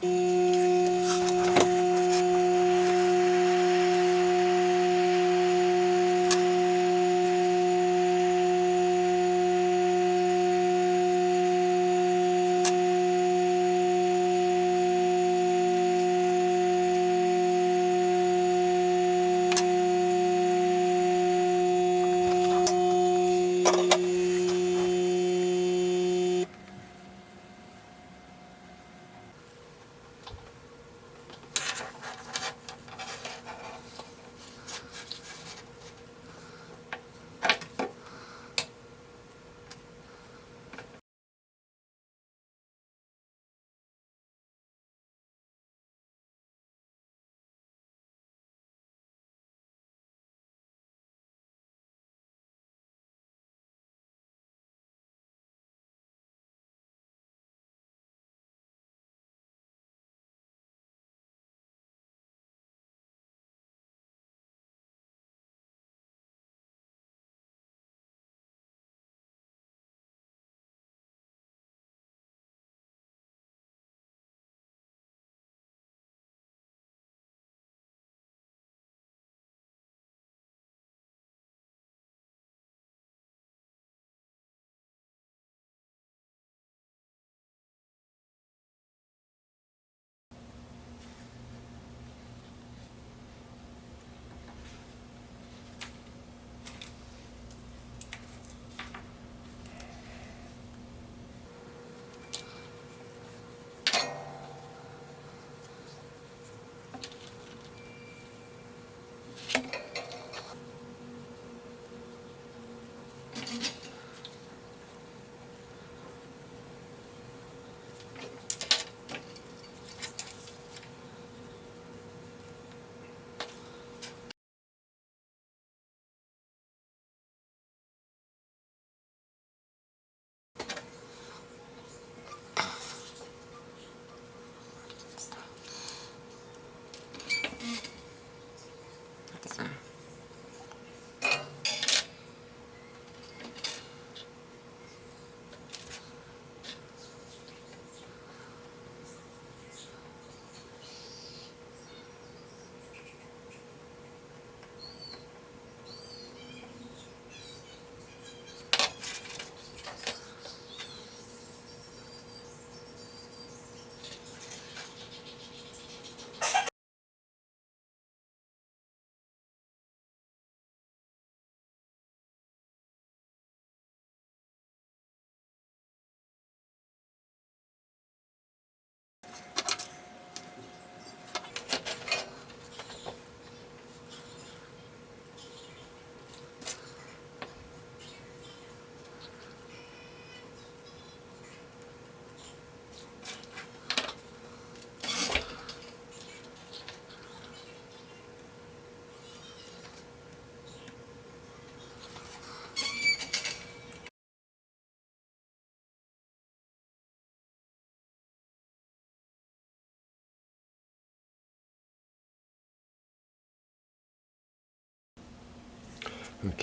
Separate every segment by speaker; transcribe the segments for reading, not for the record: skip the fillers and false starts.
Speaker 1: Okay,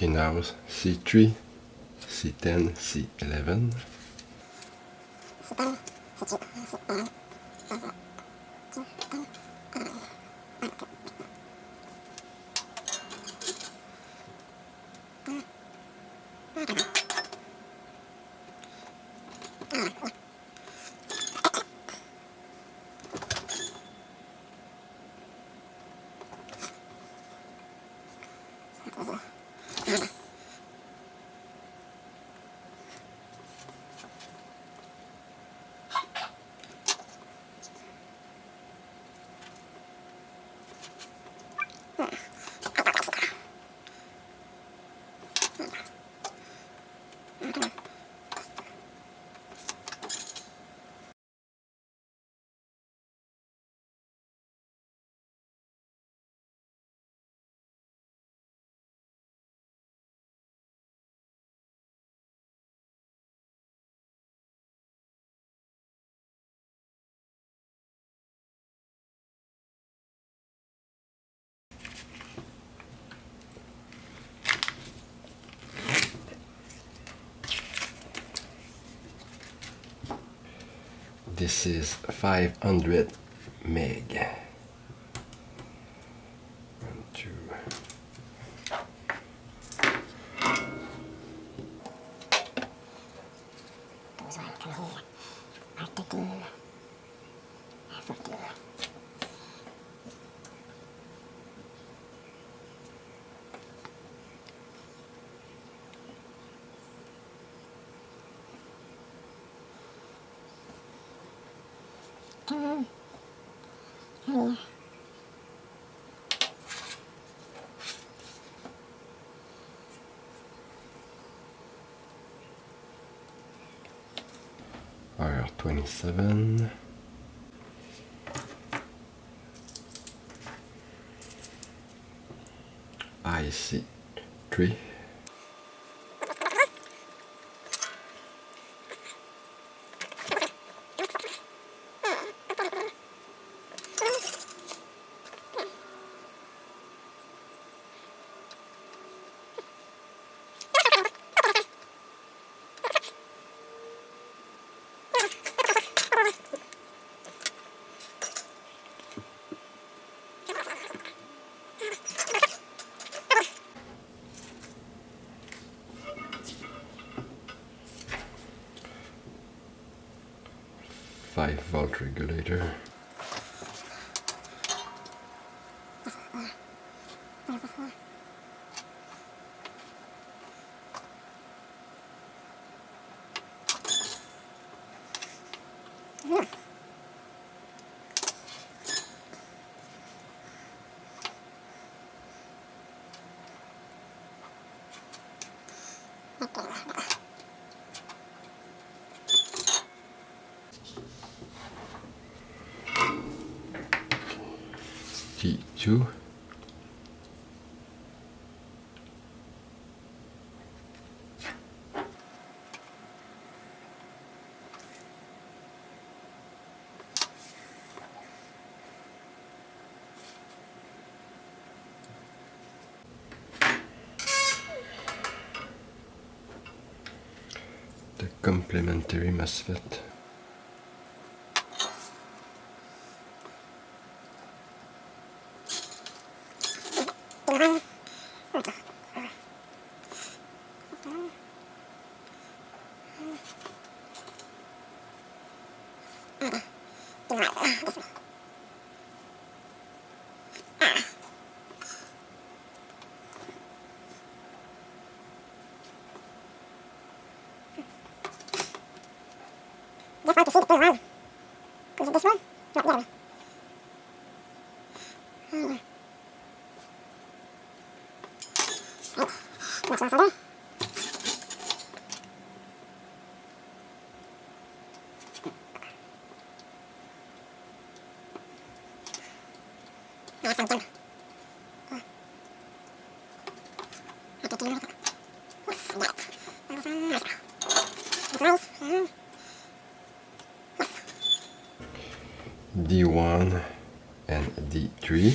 Speaker 1: now C3, C10, C11. This is 500 meg. 1, 2.
Speaker 2: Those one can hear. Article. Everything. Here.
Speaker 1: R27. IC3. Volt regulator. T2. The complementary MOSFET.
Speaker 2: Just want to see the blue one. Is it this one? No, the other one. What's also there? That's something.
Speaker 1: D1 and D3.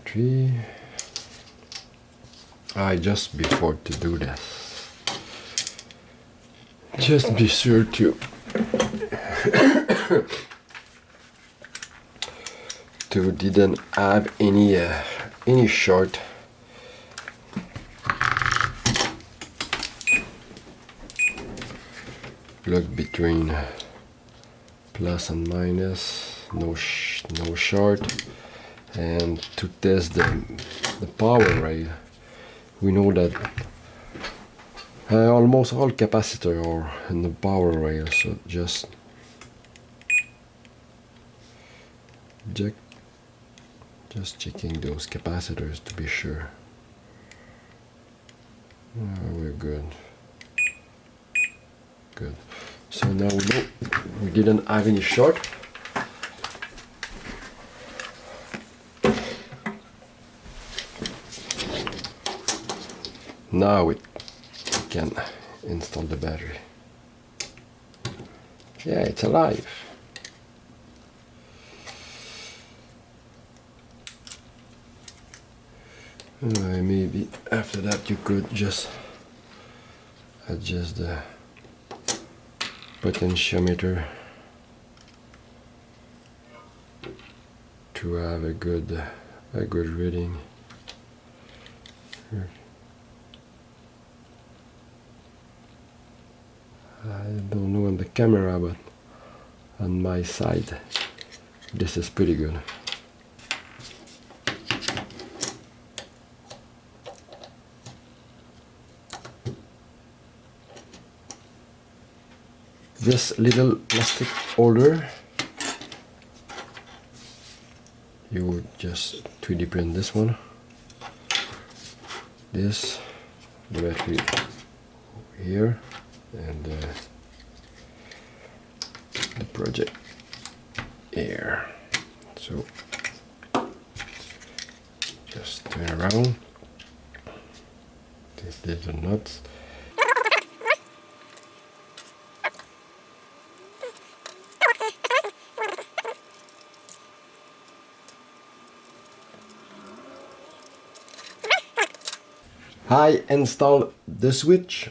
Speaker 1: battery. Just before to do this, just be sure to didn't have any short. Look between plus and minus, no short, and to test the power rail, we know that almost all capacitors are in the power rail, so just checking those capacitors to be sure. We're good. Good. So now we know we didn't have any short. Now we can install the battery. Yeah, it's alive. Maybe after that you could just adjust the potentiometer to have a good reading. I don't know on the camera, but on my side this is pretty good. This little plastic holder, you would just 3D print this one, this, the battery here, and the project here. So just turn around these little nuts. I installed the switch,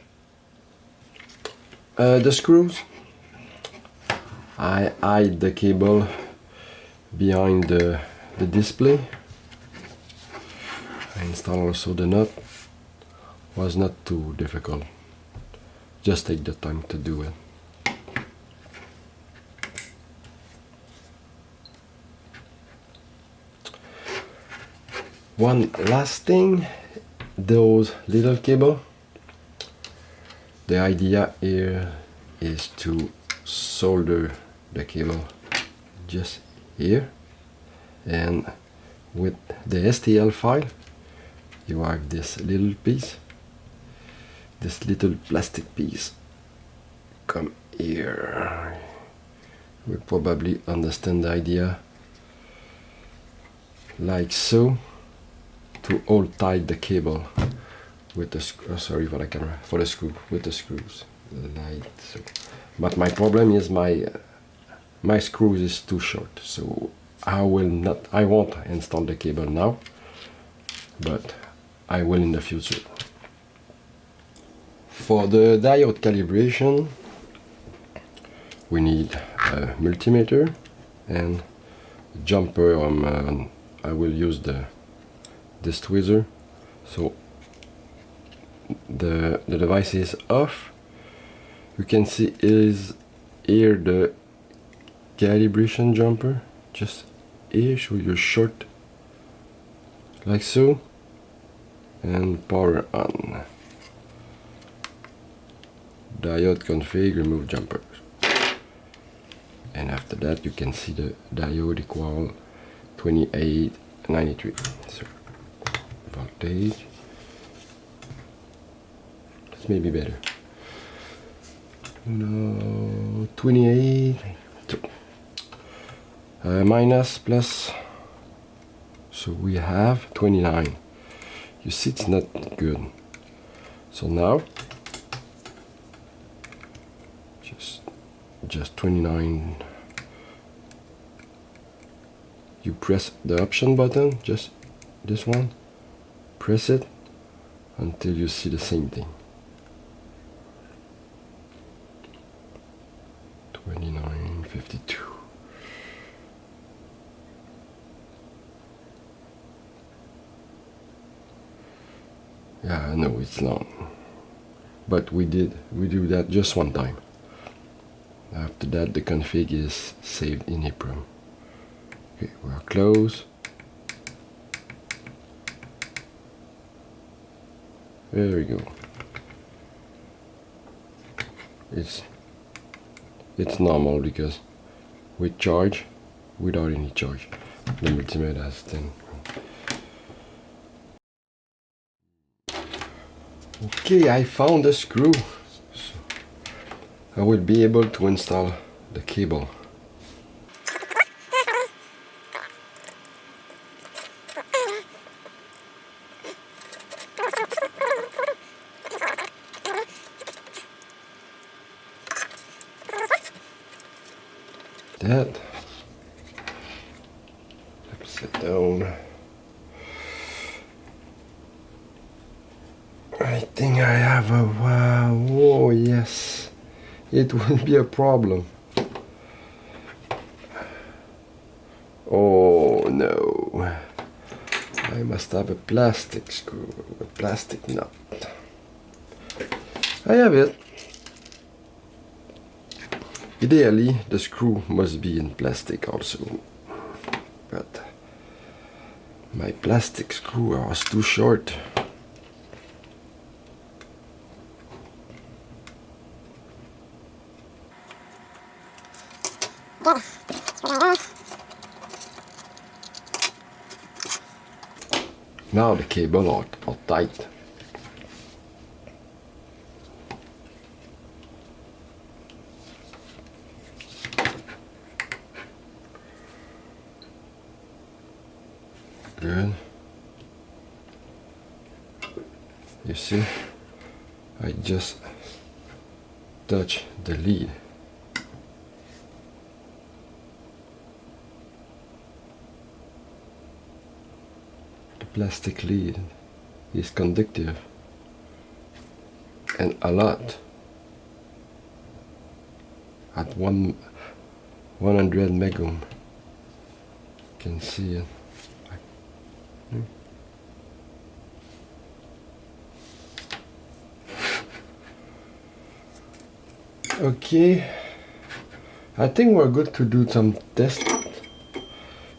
Speaker 1: the screws. I hide the cable behind the display. I installed also the nut. Was not too difficult. Just take the time to do it. One last thing. Those little cable, the idea here is to solder the cable just here, and with the STL file you have this little piece, this little plastic piece come here. We probably understand the idea, like so, to hold tight the cable with the sorry for the camera, for the screw, with the screws, like so. But my problem is my screws is too short, so I won't install the cable now, but I will in the future. For the diode calibration, we need a multimeter and jumper. I will use this tweezer. So the device is off. You can see is here the calibration jumper, just here, show your short like so, and power on. Diode config, remove jumpers, and after that you can see the diode equal 2893. So voltage, this may be better. No, 28 minus plus, so we have 29. You see it's not good. So now just 29. You press the option button, just this one, press it until you see the same thing. 29.52. Yeah, I know it's long, but we do that just one time. After that, the config is saved in EEPROM. Okay, we're close. There we go. It's normal because with charge, without any charge, the multimeter has 10. Okay, I found the screw, so I will be able to install the cable. That sit down. I think I have a wow. Oh yes, it will be a problem. Oh no, I must have a plastic screw, a plastic nut. I have it. Ideally, the screw must be in plastic also, but my plastic screw was too short. Now the cable are tight. Good. You see, I just touch the lead. The plastic lead is conductive and a lot at 100 megohm. You can see it. Okay, I think we're good to do some tests.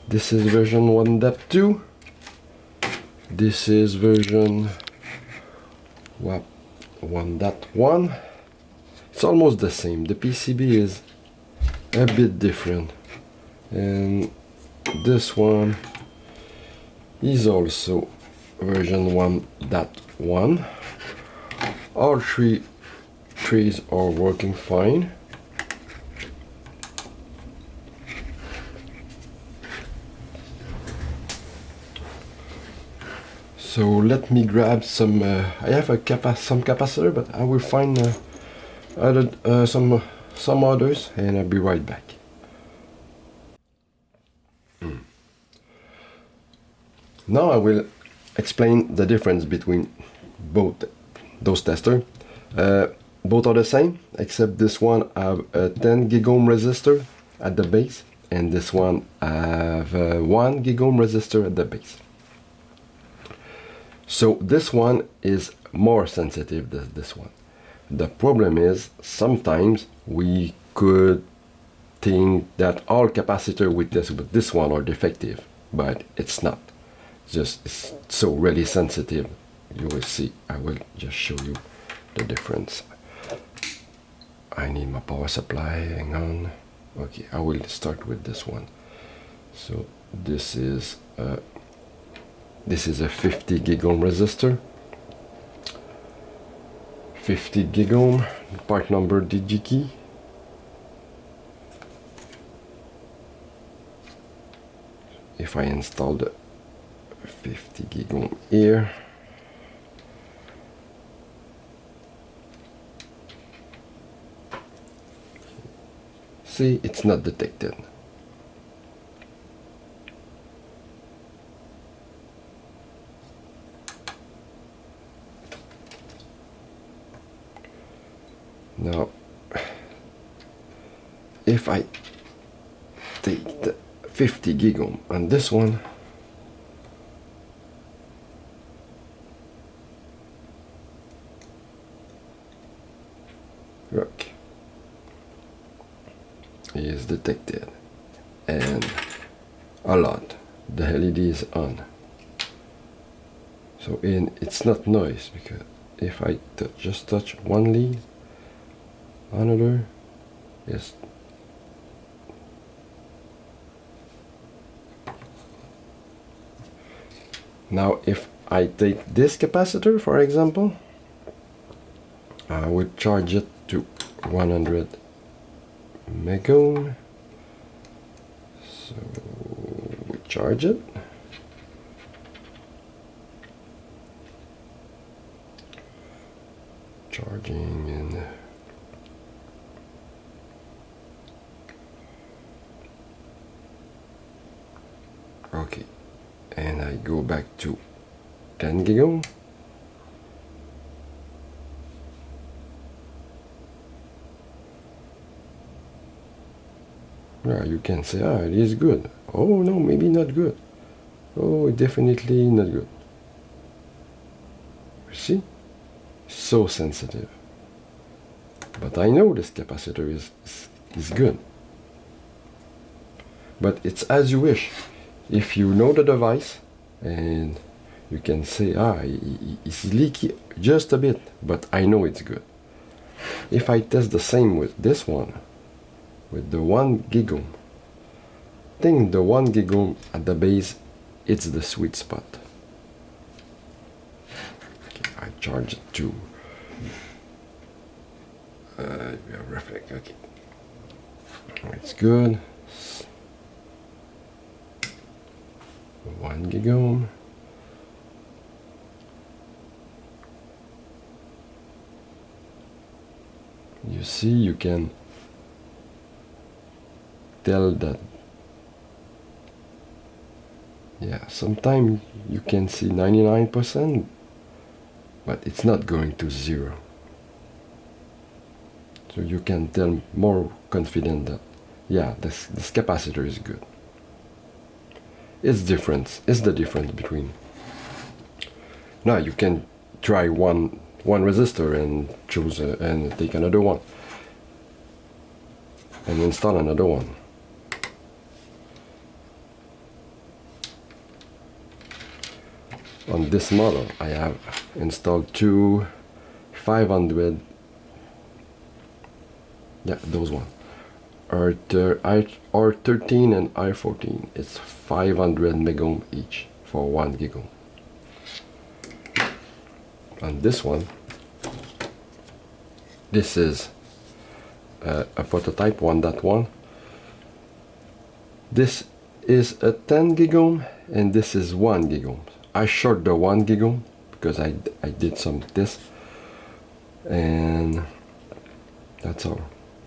Speaker 1: This is version 1.2. This is version 1.1. It's almost the same. The PCB is a bit different, and this one is also version 1.1. All three trees are working fine. So let me grab some. I have some capacitor, but I will find some others, and I'll be right back. Now I will explain the difference between both those testers. Both are the same, except this one have a 10 gigohm resistor at the base, and this one have a 1 gigohm resistor at the base. So this one is more sensitive than this one. The problem is sometimes we could think that all capacitor with this one are defective, but it's not. It's so really sensitive. You will see. I will just show you the difference. I need my power supply. Hang on. Okay, I will start with this one. So this is a 50 gigohm resistor. 50 gigohm. Part number DG key. If I install the 50 gigohm here, see, it's not detected. Now, if I take the 50 gig ohm on this one, look, is detected, and a lot. The LED is on. So it's not noise, because if I just touch one lead, another is now. If I take this capacitor, for example, I would charge it to 100 megohm. So we charge it. Charging in okay, and I go back to 10 gig ohm. Yeah, you can say, it is good. Oh no, maybe not good. Oh, definitely not good. You see? So sensitive. But I know this capacitor is good. But it's as you wish. If you know the device, and you can say, it's leaky just a bit, but I know it's good. If I test the same with this one, with the 1 gig ohm, I think the 1 gig ohm at the base, it's the sweet spot. Okay, I charge it to reflect. Okay, it's good. 1 gig ohm. You see, you can tell that, yeah, sometimes you can see 99%, but it's not going to 0. So you can tell more confident that, yeah, this capacitor is good. It's different. It's the difference between. Now you can try one resistor and choose and take another one and install another one. On this model, I have installed two 500. Yeah, those one. R13 and R14. It's 500 megohm each for 1 gig ohm. On this one, this is a prototype 1.1. This is a 10 gig ohm and this is 1 gig ohm. I short the 1 gig ohm because I did some tests, and that's all.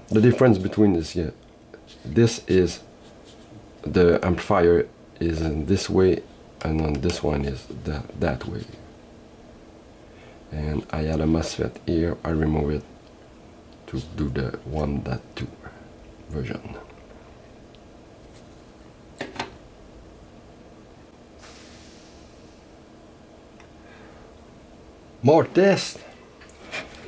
Speaker 1: The difference between this, yeah, this is the amplifier is in this way, and on this one is that way. And I had a MOSFET here. I remove it to do the 1.2 version. More tests.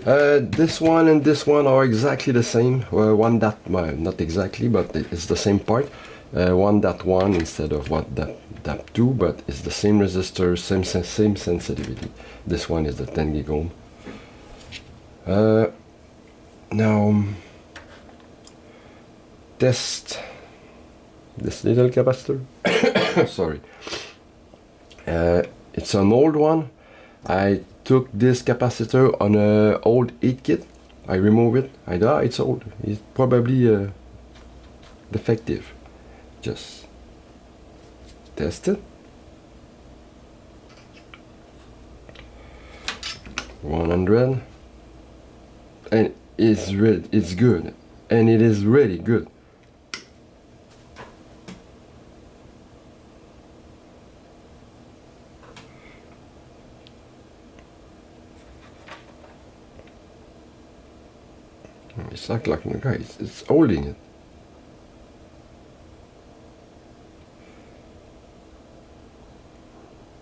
Speaker 1: This one and this one are exactly the same. Not exactly, but it's the same part. 1.1 instead of 1.2, but it's the same resistor, same sensitivity. This one is the 10 gig ohm. Now test this little capacitor. Sorry. It's an old one. I took this capacitor on an old heat kit. I remove it. It's old. It's probably defective. Just test it. 100, and it's red. It's good, and it is really good. It's like guys, it's holding it.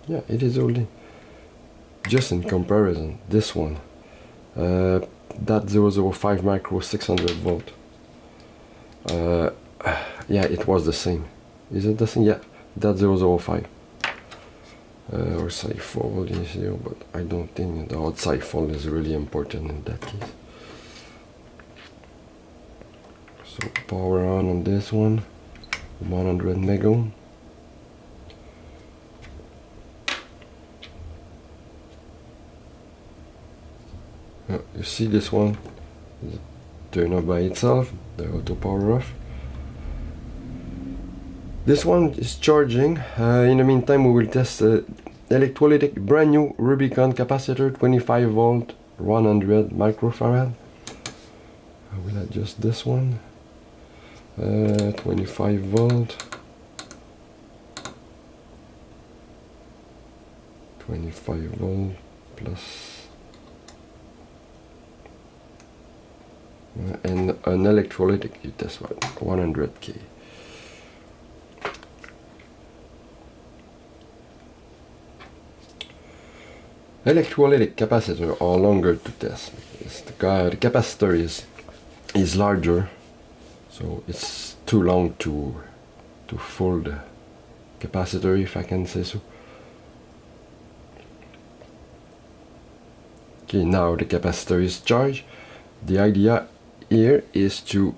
Speaker 1: Yeah, it is holding. Just in comparison, this one, that 005 micro 600 volt. Yeah, it was the same. Is it the same? Yeah, that 005. Or side fold is here, but I don't think the outside fold is really important in that case. So power on this one, 100 mega ohm. You see this one turn off by itself, the auto power off. This one is charging. In the meantime, we will test electrolytic brand new Rubicon capacitor, 25 volt, 100 microfarad. I will adjust this one. 25 volt. 25 volt plus. And an electrolytic, you test what? 100K. Electrolytic capacitor are longer to test. The capacitor is larger, so it's too long to fold the capacitor, if I can say so. Okay, now the capacitor is charged. The idea here is to,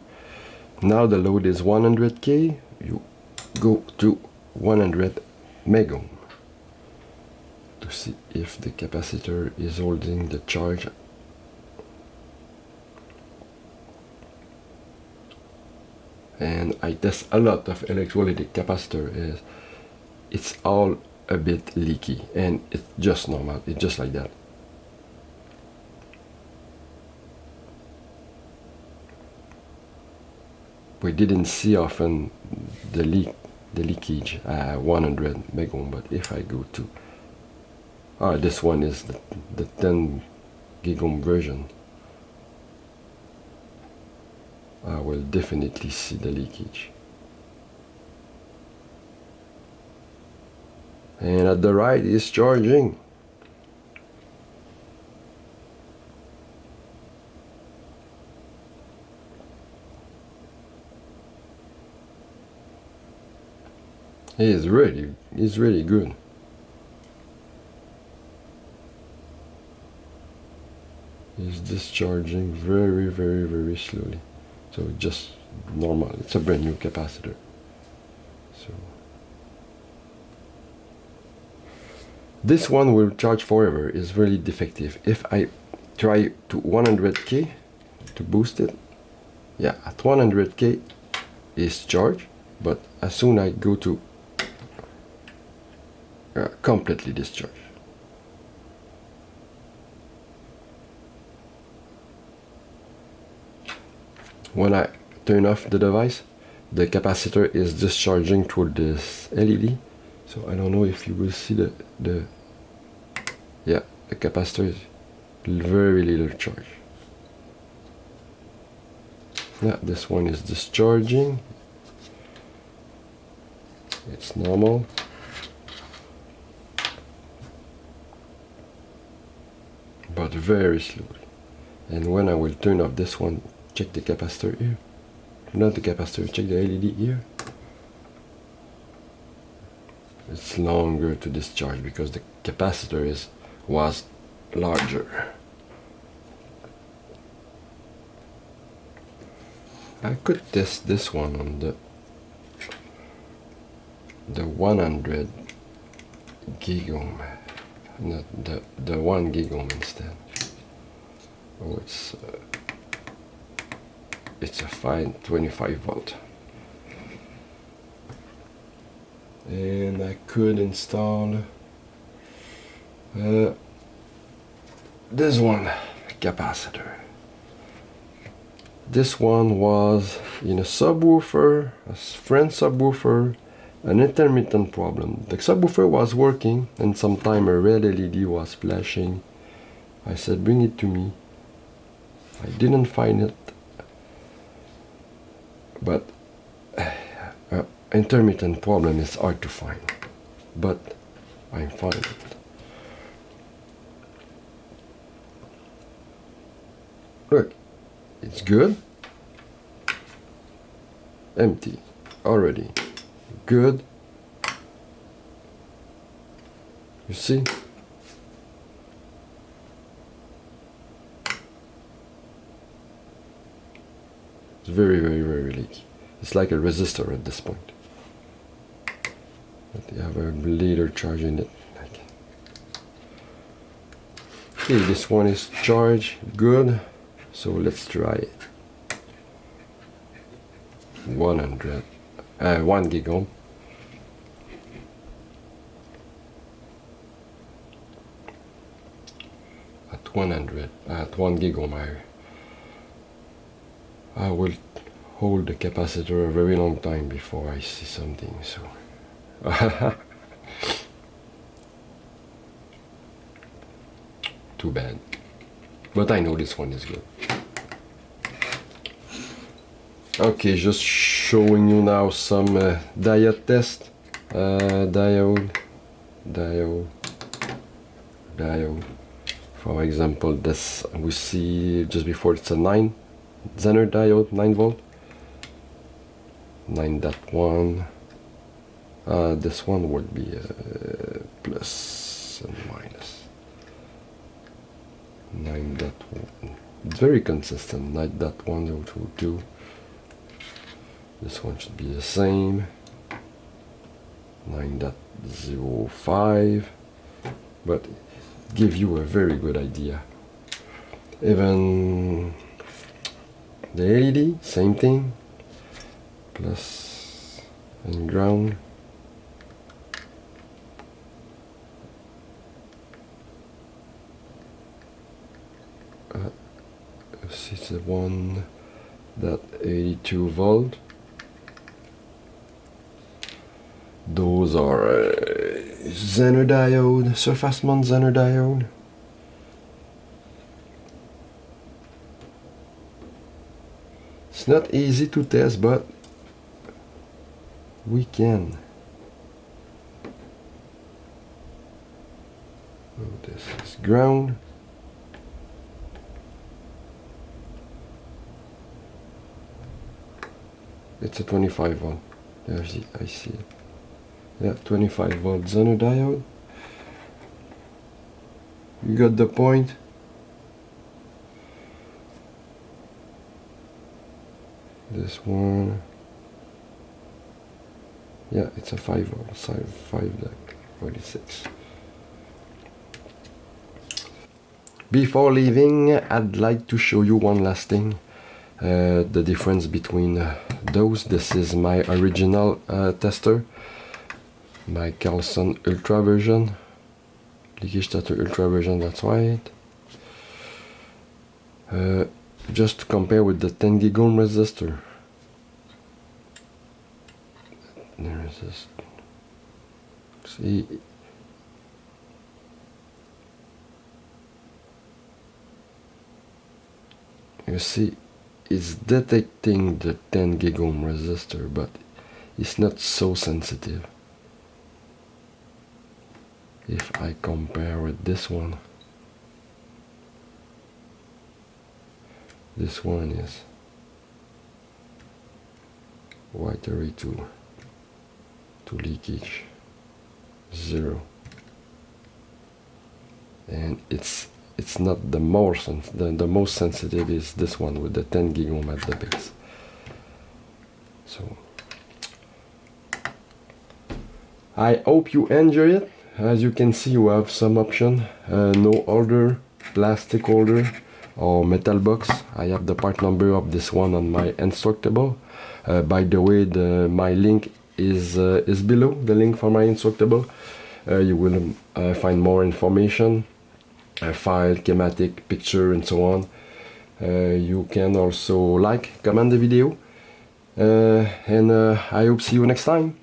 Speaker 1: now the load is 100K, you go to 100 mega ohm to see if the capacitor is holding the charge. And I test a lot of electrolytic capacitor. It's all a bit leaky, and it's just normal. It's just like that. We didn't see often the leakage at 100 mega ohm, but if I go to this one is the 10 gig ohm version, I will definitely see the leakage. And at the right is charging. It's really good. It's discharging very slowly. So just normal. It's a brand new capacitor. So this one will charge forever. Is really defective. If I try to 100K to boost it, yeah, at 100K is charged, but as soon as I go to completely discharged. When I turn off the device, the capacitor is discharging through this LED. So I don't know if you will see the capacitor is very little charge. Yeah, this one is discharging. It's normal. But very slowly. And when I will turn off this one, check the capacitor here. Not the capacitor, check the LED here. It's longer to discharge because the capacitor was larger. I could test this one on the 100 gig ohm. Not the 1 gig ohm instead. Oh, it's a fine 25 volt. And I could install this one capacitor. This one was in a subwoofer, a friend subwoofer, an intermittent problem. The subwoofer was working and sometime a red LED was flashing. I said bring it to me. I didn't find it but intermittent problem is hard to find, but I'm finding it. Look, it's good. Empty already. Good. You see? It's very, very, very leaky. It's like a resistor at this point. But you have a later charging it. Okay, this one is charged. Good. So let's try it. 1 gig ohm. At 1 gig ohm, I will hold the capacitor a very long time before I see something. So too bad, but I know this one is good. Okay, just showing you now some diode test. Diode. For example, this we see just before, it's a 9 Zener diode, 9 volt, 9.1. This one would be plus and minus. 9.1. It's very consistent. 9.1, 022. This one should be the same. 9.05, but give you a very good idea. Even the LED, same thing, plus and ground. It's a 1.82 volt. Those are Zener diode, surface mount Zener diode. It's not easy to test, but we can. Oh, this is ground. It's a 25 volt. There, I see it. Yeah, 25 volt Zener diode. You got the point. This one. Yeah, it's a 5 volt, 5.46. Before leaving, I'd like to show you one last thing. The difference between those. This is my original tester. My Carlson Ultra version, LVCapLeakageTester Ultra version, that's right. Just to compare with the 10 gig ohm resistor. See, you see, it's detecting the 10 gig ohm resistor, but it's not so sensitive. If I compare with this one is white array to leakage 0, and it's not the most the most sensitive is this one with the 10 gig ohm at the base. So I hope you enjoy it. As you can see, you have some option. No holder, plastic holder, or metal box. I have the part number of this one on my Instructable. By the way, my link is below, the link for my Instructable. You will find more information, file, schematic, picture, and so on. You can also like, comment the video, and I hope see you next time.